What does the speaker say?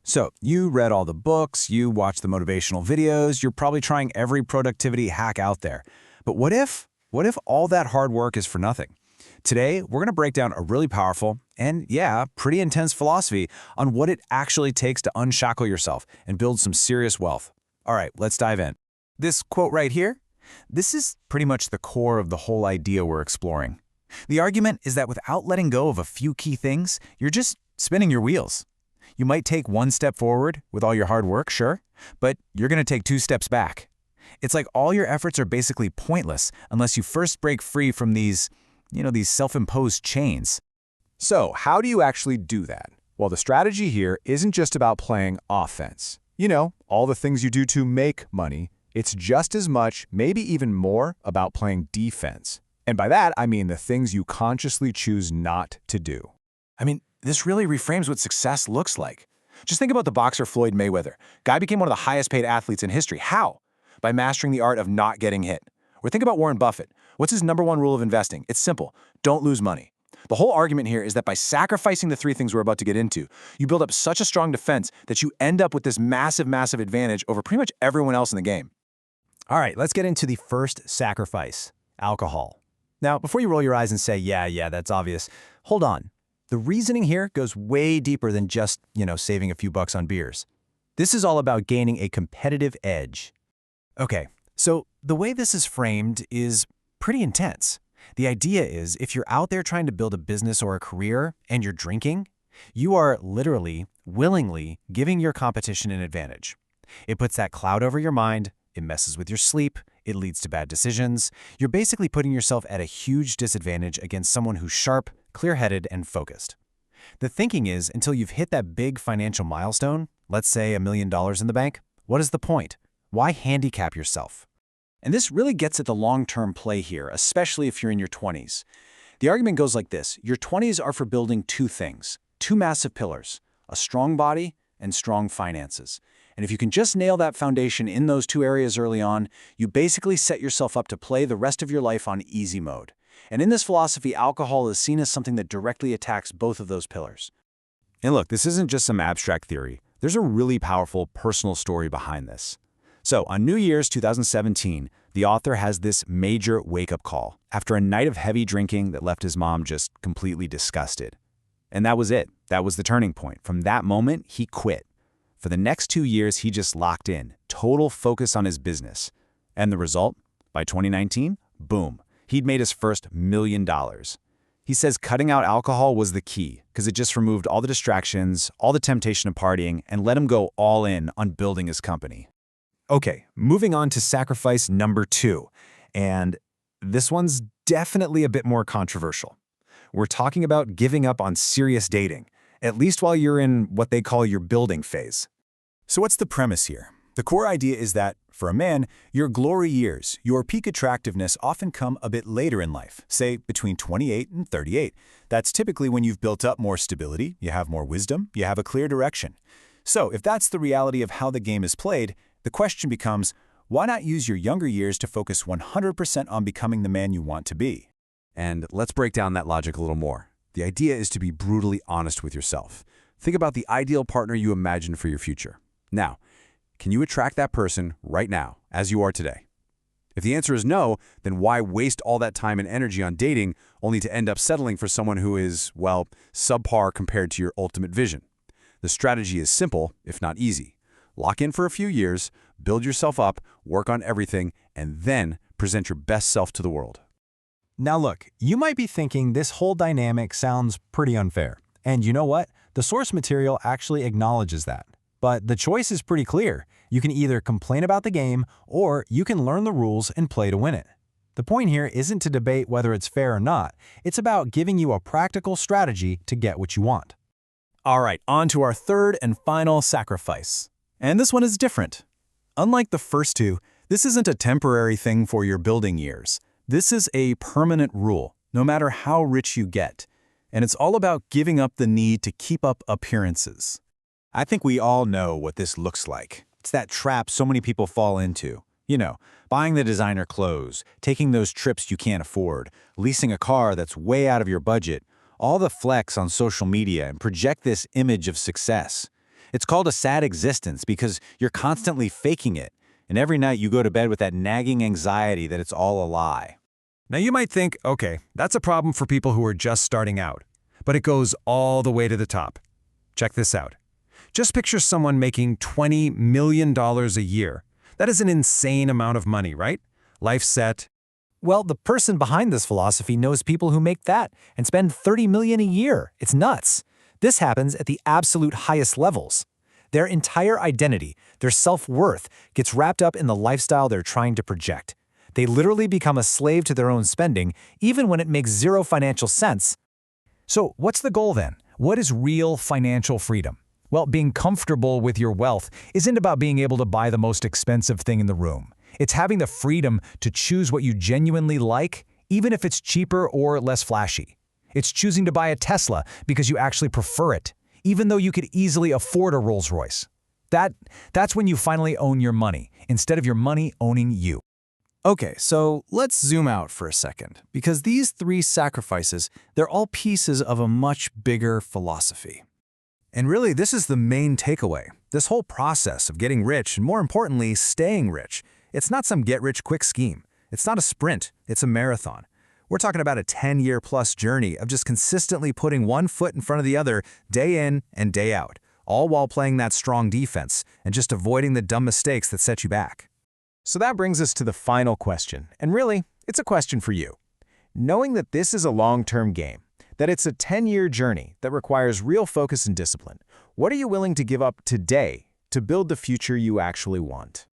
So, you read all the books, you watched the motivational videos, you're probably trying every productivity hack out there. But what if? What if all that hard work is for nothing? Today, we're going to break down a really powerful and, yeah, pretty intense philosophy on what it actually takes to unshackle yourself and build some serious wealth. All right, let's dive in. This quote right here, this is pretty much the core of the whole idea we're exploring. The argument is that without letting go of a few key things, you're just spinning your wheels. You might take one step forward with all your hard work, sure, but you're going to take two steps back. It's like all your efforts are basically pointless unless you first break free from these self-imposed chains. So, how do you actually do that? Well, the strategy here isn't just about playing offense. All the things you do to make money. It's just as much, maybe even more, about playing defense. And by that, I mean the things you consciously choose not to do. This really reframes what success looks like. Just think about the boxer Floyd Mayweather. Guy became one of the highest paid athletes in history. How? By mastering the art of not getting hit. Or think about Warren Buffett. What's his #1 rule of investing? It's simple. Don't lose money. The whole argument here is that by sacrificing the three things we're about to get into, you build up such a strong defense that you end up with this massive, massive advantage over pretty much everyone else in the game. All right, let's get into the first sacrifice, alcohol. Now, before you roll your eyes and say, yeah, that's obvious, hold on. The reasoning here goes way deeper than just, saving a few bucks on beers. This is all about gaining a competitive edge. Okay, so the way this is framed is pretty intense. The idea is if you're out there trying to build a business or a career and you're drinking, you are literally, willingly giving your competition an advantage. It puts that cloud over your mind, it messes with your sleep, it leads to bad decisions. You're basically putting yourself at a huge disadvantage against someone who's sharp, clear-headed, and focused. The thinking is, until you've hit that big financial milestone, let's say $1 million in the bank, what is the point? Why handicap yourself? And this really gets at the long-term play here, especially if you're in your 20s. The argument goes like this. Your 20s are for building two things, two massive pillars, a strong body and strong finances. And if you can just nail that foundation in those two areas early on, you basically set yourself up to play the rest of your life on easy mode. And in this philosophy, alcohol is seen as something that directly attacks both of those pillars. And look, this isn't just some abstract theory. There's a really powerful personal story behind this. So, on New Year's 2017, the author has this major wake-up call after a night of heavy drinking that left his mom just completely disgusted. And that was it. That was the turning point. From that moment, he quit. For the next 2 years, he just locked in, total focus on his business. And the result? By 2019, boom, he'd made his first $1 million. He says cutting out alcohol was the key because it just removed all the distractions, all the temptation of partying, and let him go all in on building his company. Okay, moving on to sacrifice number 2. And this one's definitely a bit more controversial. We're talking about giving up on serious dating, at least while you're in what they call your building phase. So what's the premise here? The core idea is that, for a man, your glory years, your peak attractiveness often come a bit later in life, say between 28 and 38. That's typically when you've built up more stability, you have more wisdom, you have a clear direction. So if that's the reality of how the game is played, the question becomes, why not use your younger years to focus 100% on becoming the man you want to be? And let's break down that logic a little more. The idea is to be brutally honest with yourself. Think about the ideal partner you imagine for your future. Now, can you attract that person right now, as you are today? If the answer is no, then why waste all that time and energy on dating only to end up settling for someone who is, well, subpar compared to your ultimate vision? The strategy is simple, if not easy. Lock in for a few years, build yourself up, work on everything, and then present your best self to the world. Now look, you might be thinking this whole dynamic sounds pretty unfair. And you know what? The source material actually acknowledges that. But the choice is pretty clear. You can either complain about the game, or you can learn the rules and play to win it. The point here isn't to debate whether it's fair or not. It's about giving you a practical strategy to get what you want. All right, on to our third and final sacrifice. And this one is different. Unlike the first two, this isn't a temporary thing for your building years. This is a permanent rule, no matter how rich you get. And it's all about giving up the need to keep up appearances. I think we all know what this looks like. It's that trap so many people fall into. Buying the designer clothes, taking those trips you can't afford, leasing a car that's way out of your budget, all the flex on social media and project this image of success. It's called a sad existence because you're constantly faking it, and every night you go to bed with that nagging anxiety that it's all a lie. Now you might think, okay, that's a problem for people who are just starting out. But it goes all the way to the top. Check this out. Just picture someone making $20 million a year. That is an insane amount of money, right? Life set. Well, the person behind this philosophy knows people who make that and spend $30 million a year. It's nuts. This happens at the absolute highest levels. Their entire identity, their self-worth, gets wrapped up in the lifestyle they're trying to project. They literally become a slave to their own spending, even when it makes zero financial sense. So what's the goal then? What is real financial freedom? Well, being comfortable with your wealth isn't about being able to buy the most expensive thing in the room. It's having the freedom to choose what you genuinely like, even if it's cheaper or less flashy. It's choosing to buy a Tesla because you actually prefer it, even though you could easily afford a Rolls-Royce. That's when you finally own your money, instead of your money owning you. Okay, so let's zoom out for a second, because these three sacrifices, they're all pieces of a much bigger philosophy. And really, this is the main takeaway. This whole process of getting rich, and more importantly, staying rich, it's not some get-rich-quick scheme. It's not a sprint, it's a marathon. We're talking about a 10-year-plus journey of just consistently putting one foot in front of the other day in and day out, all while playing that strong defense and just avoiding the dumb mistakes that set you back. So that brings us to the final question, and really, it's a question for you. Knowing that this is a long-term game, that it's a 10-year journey that requires real focus and discipline, what are you willing to give up today to build the future you actually want?